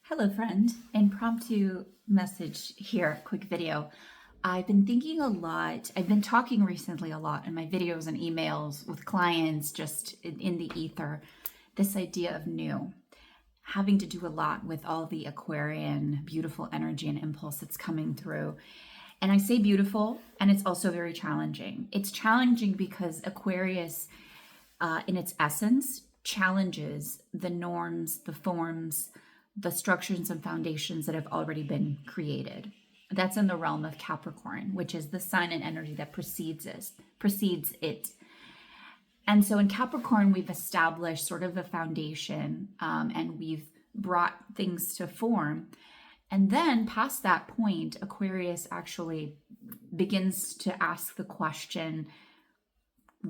Hello, friend. Impromptu message here, quick video. I've been thinking a lot. I've been talking recently a lot in my videos and emails with clients, just in the ether. This idea of new, having to do a lot with all the Aquarian beautiful energy and impulse that's coming through. And I say beautiful, and it's also very challenging. It's challenging because Aquarius, in its essence, challenges the norms, the forms, the structures and foundations that have already been created. That's in the realm of Capricorn, which is the sign and energy that precedes it. And so in Capricorn, we've established sort of a foundation, and we've brought things to form. And then past that point, Aquarius actually begins to ask the question,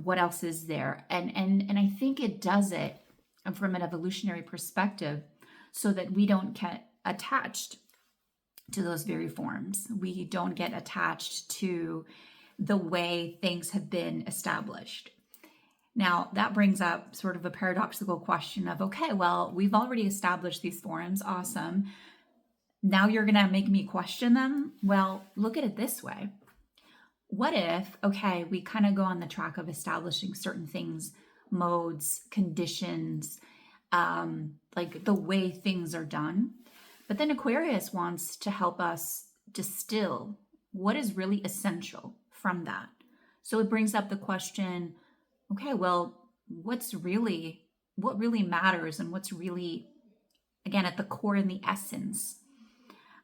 what else is there? And I think it does it from an evolutionary perspective so that we don't get attached to those very forms. We don't get attached to the way things have been established. Now, that brings up sort of a paradoxical question of, okay, well, we've already established these forms. Awesome. Now you're going to make me question them? Well, look at it this way. What if, okay, we kind of go on the track of establishing certain things, modes, conditions, like the way things are done. But then Aquarius wants to help us distill what is really essential from that. So it brings up the question, okay, well, what really matters and what's really, again, at the core and the essence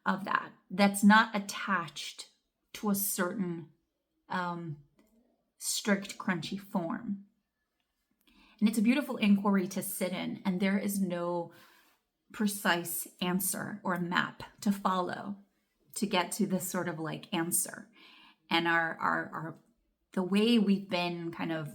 of that's not attached to a certain strict, crunchy form. And it's a beautiful inquiry to sit in, and there is no precise answer or map to follow to get to this sort of like answer. And our the way we've been kind of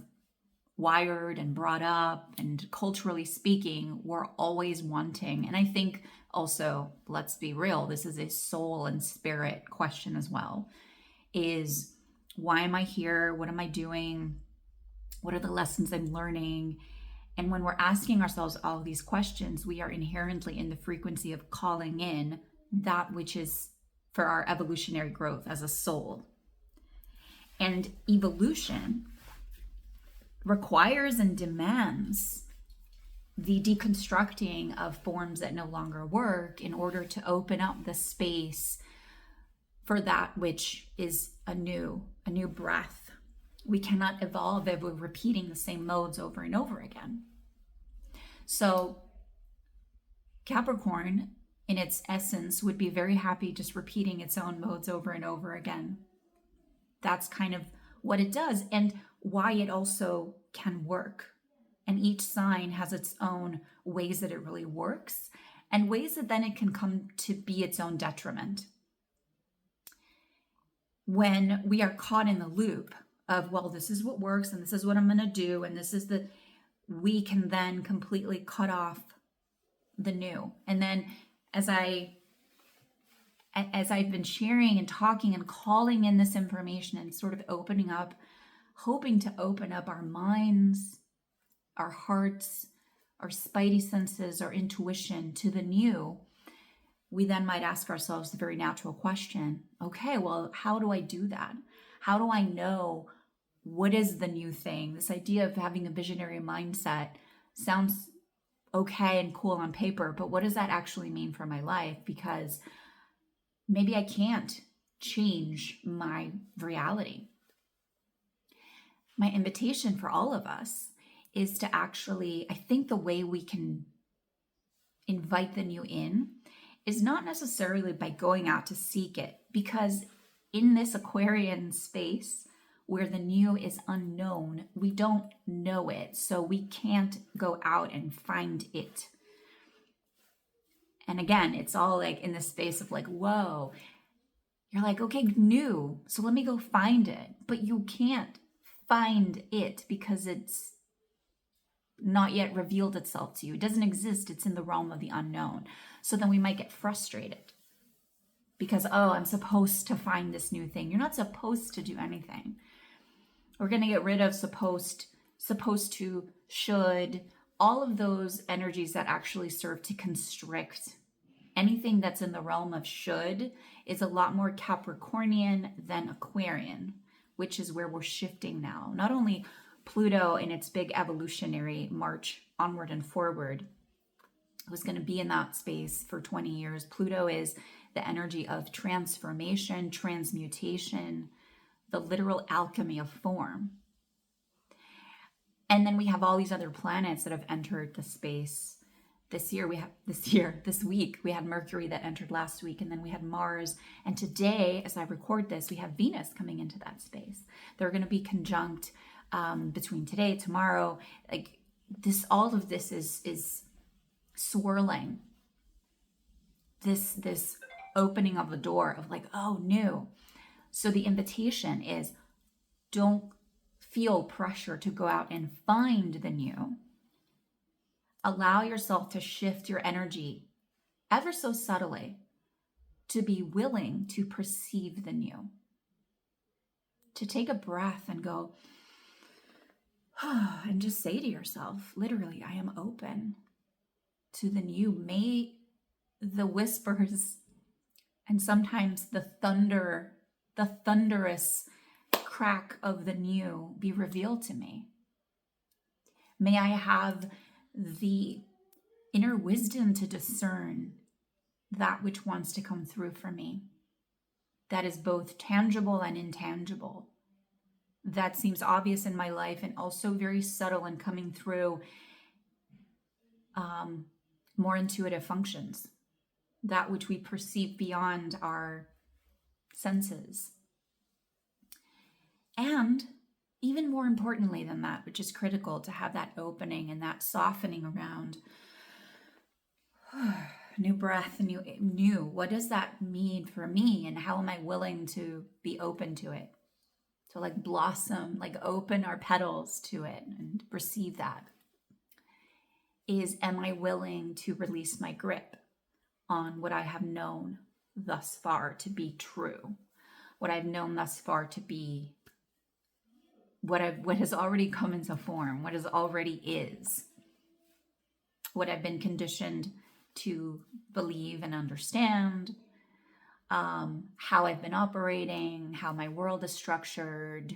wired and brought up, and culturally speaking, we're always wanting. And I think also, let's be real, this is a soul and spirit question as well, is why am I here? What am I doing? What are the lessons I'm learning? And when we're asking ourselves all of these questions, we are inherently in the frequency of calling in that which is for our evolutionary growth as a soul. And evolution requires and demands the deconstructing of forms that no longer work in order to open up the space for that which is a new breath. We cannot evolve if we're repeating the same modes over and over again. So Capricorn, in its essence, would be very happy just repeating its own modes over and over again. That's kind of what it does, and why it also can work. And each sign has its own ways that it really works, and ways that then it can come to be its own detriment. When we are caught in the loop of, well, this is what works and this is what I'm going to do, and we can then completely cut off the new. And then as I've been sharing and talking and calling in this information and sort of opening up, hoping to open up our minds, our hearts, our spidey senses, our intuition to the new, we then might ask ourselves the very natural question, okay, well, how do I do that? How do I know what is the new thing? This idea of having a visionary mindset sounds okay and cool on paper, but what does that actually mean for my life? Because maybe I can't change my reality. My invitation for all of us is to actually, I think the way we can invite the new in is not necessarily by going out to seek it, because in this Aquarian space where the new is unknown, we don't know it, so we can't go out and find it. And again, it's all like in the space of like, whoa, you're like, okay, new, so let me go find it. But you can't find it because it's not yet revealed itself to you. It doesn't exist. It's in the realm of the unknown. So then we might get frustrated because, oh, I'm supposed to find this new thing. You're not supposed to do anything. We're going to get rid of supposed to, should, all of those energies that actually serve to constrict Anything that's in the realm of should is a lot more Capricornian than Aquarian, which is where we're shifting now. Not only Pluto in its big evolutionary march onward and forward was going to be in that space for 20 years. Pluto is the energy of transformation, transmutation, the literal alchemy of form. And then we have all these other planets that have entered the space. This week, we had Mercury that entered last week, and then we had Mars. And today, as I record this, we have Venus coming into that space. They're going to be conjunct between today, tomorrow. Like this, all of this is swirling. This opening of the door of like, oh, new. So the invitation is, don't feel pressure to go out and find the new. Allow yourself to shift your energy ever so subtly to be willing to perceive the new. To take a breath and go, and just say to yourself, literally, I am open to the new. May the whispers and sometimes the thunderous crack of the new be revealed to me. May I have the inner wisdom to discern that which wants to come through for me, that is both tangible and intangible, that seems obvious in my life and also very subtle and coming through more intuitive functions, that which we perceive beyond our senses. And even more importantly than that, which is critical, to have that opening and that softening around new breath, new. What does that mean for me? And how am I willing to be open to it? To like blossom, like open our petals to it and receive that. Am I willing to release my grip on what I have known thus far to be true? What I've known thus far to be what has already come into form, what is already is, what I've been conditioned to believe and understand, how I've been operating, how my world is structured.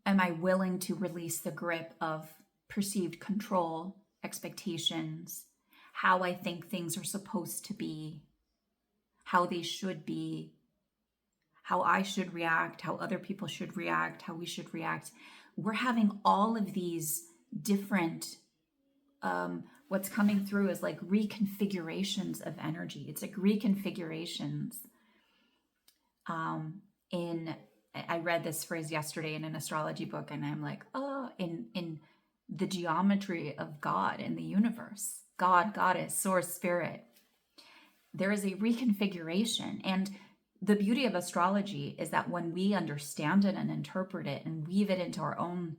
Am I willing to release the grip of perceived control, expectations, how I think things are supposed to be, how they should be, how I should react, how other people should react, how we should react? We're having all of these different, what's coming through is like reconfigurations of energy. It's like reconfigurations. I read this phrase yesterday in an astrology book, and I'm like, in the geometry of God in the universe, God, Goddess, Source, Spirit, there is a reconfiguration. And the beauty of astrology is that when we understand it and interpret it and weave it into our own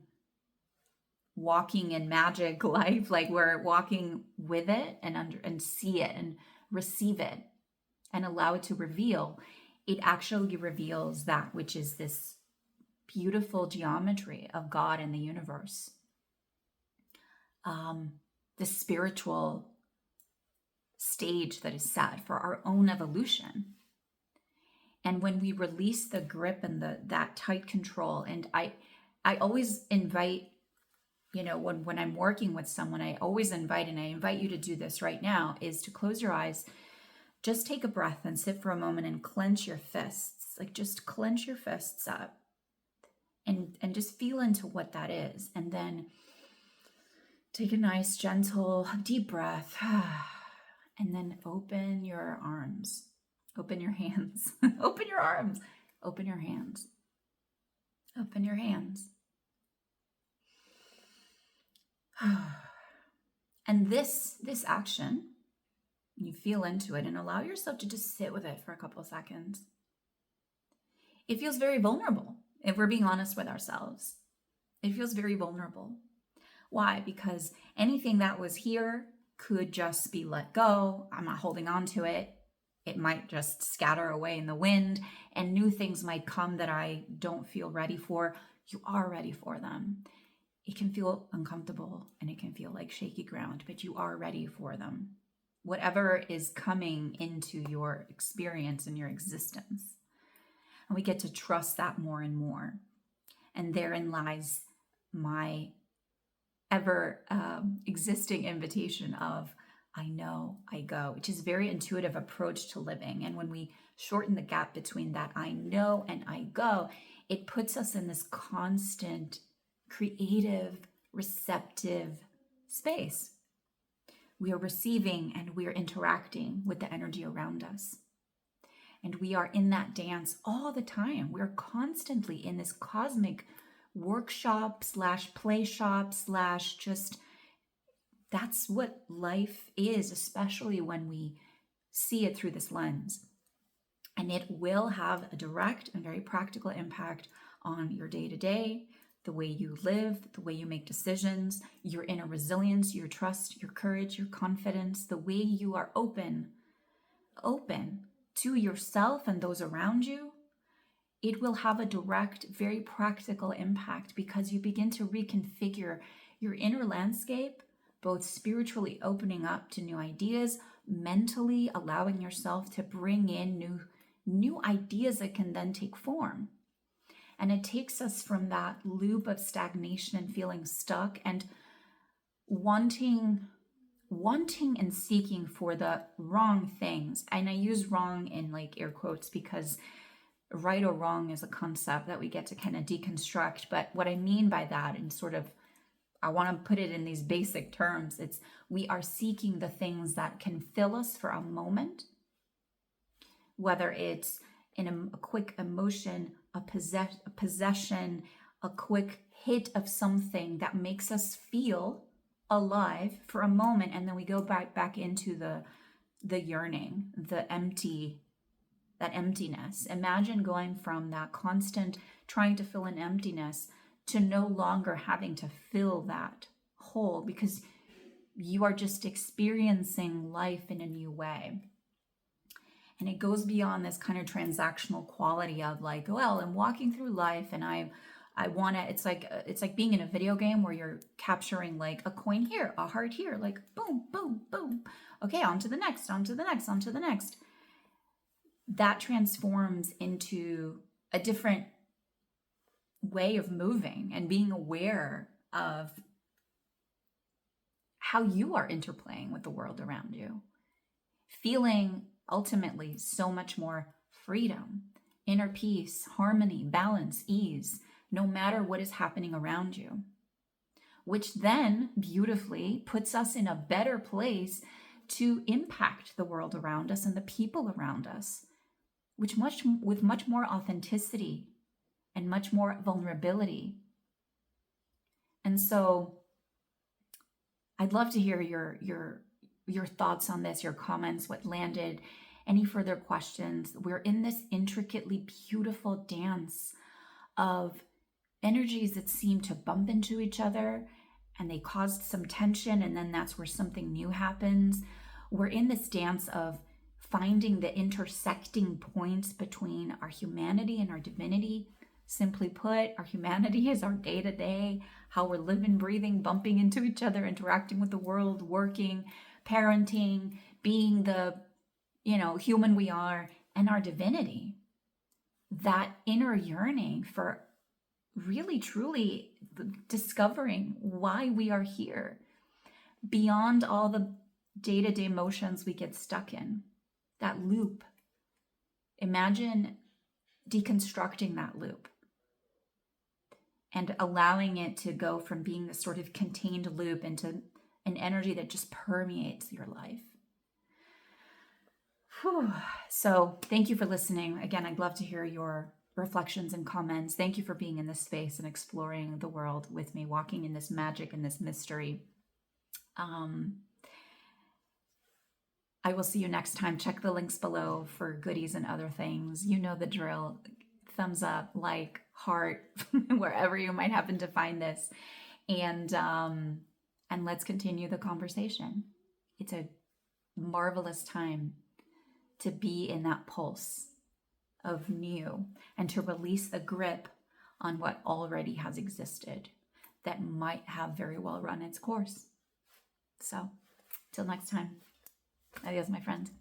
walking in magic life, like we're walking with it and see it and receive it and allow it to reveal, it actually reveals that which is this beautiful geometry of God and the universe. The spiritual stage that is set for our own evolution. And when we release the grip and that tight control, and I always invite, when I'm working with someone, I always invite, and I invite you to do this right now, is to close your eyes, just take a breath and sit for a moment and clench your fists. Like just clench your fists up and just feel into what that is. And then take a nice, gentle, deep breath. And then open your arms. Open your hands. Open your arms. Open your hands. Open your hands. And this action, you feel into it and allow yourself to just sit with it for a couple of seconds. It feels very vulnerable if we're being honest with ourselves. It feels very vulnerable. Why? Because anything that was here could just be let go. I'm not holding on to it. It might just scatter away in the wind, and new things might come that I don't feel ready for. You are ready for them. It can feel uncomfortable and it can feel like shaky ground, but you are ready for them. whatever is coming into your experience and your existence. And we get to trust that more and more. And therein lies my ever existing invitation of I know, I go, which is a very intuitive approach to living. And when we shorten the gap between that I know and I go, it puts us in this constant, creative, receptive space. We are receiving and we are interacting with the energy around us. And we are in that dance all the time. We're constantly in this cosmic workshop / play shop / just, that's what life is, especially when we see it through this lens. And it will have a direct and very practical impact on your day-to-day, the way you live, the way you make decisions, your inner resilience, your trust, your courage, your confidence, the way you are open to yourself and those around you. It will have a direct, very practical impact because you begin to reconfigure your inner landscape, both spiritually opening up to new ideas, mentally allowing yourself to bring in new ideas that can then take form. And it takes us from that loop of stagnation and feeling stuck and wanting and seeking for the wrong things. And I use wrong in like air quotes because right or wrong is a concept that we get to kind of deconstruct. But what I mean by that, and sort of, I want to put it in these basic terms, it's we are seeking the things that can fill us for a moment, whether it's in a quick emotion, a possession, a quick hit of something that makes us feel alive for a moment, and then we go back into the yearning, that emptiness. Imagine going from that constant trying to fill an emptiness to no longer having to fill that hole because you are just experiencing life in a new way. And it goes beyond this kind of transactional quality of like, well, I'm walking through life and I want to, it's like being in a video game where you're capturing like a coin here, a heart here, like boom, boom, boom. Okay, on to the next, on to the next, on to the next. That transforms into a different way of moving and being aware of how you are interplaying with the world around you. Feeling ultimately so much more freedom, inner peace, harmony, balance, ease, no matter what is happening around you, which then beautifully puts us in a better place to impact the world around us and the people around us, with much more authenticity and much more vulnerability. And so I'd love to hear your thoughts on this, your comments, what landed, any further questions. We're in this intricately beautiful dance of energies that seem to bump into each other and they caused some tension, and then that's where something new happens. We're in this dance of finding the intersecting points between our humanity and our divinity. Simply put, our humanity is our day-to-day, how we're living, breathing, bumping into each other, interacting with the world, working, parenting, being the, human we are, and our divinity. That inner yearning for really, truly discovering why we are here beyond all the day-to-day motions we get stuck in. That loop. Imagine deconstructing that loop and allowing it to go from being this sort of contained loop into an energy that just permeates your life. Whew. So thank you for listening. Again, I'd love to hear your reflections and comments. Thank you for being in this space and exploring the world with me, walking in this magic and this mystery. I will see you next time. Check the links below for goodies and other things. You know the drill. Thumbs up, like, heart, wherever you might happen to find this. And let's continue the conversation. It's a marvelous time to be in that pulse of new and to release the grip on what already has existed that might have very well run its course. So, till next time. Adios, my friend.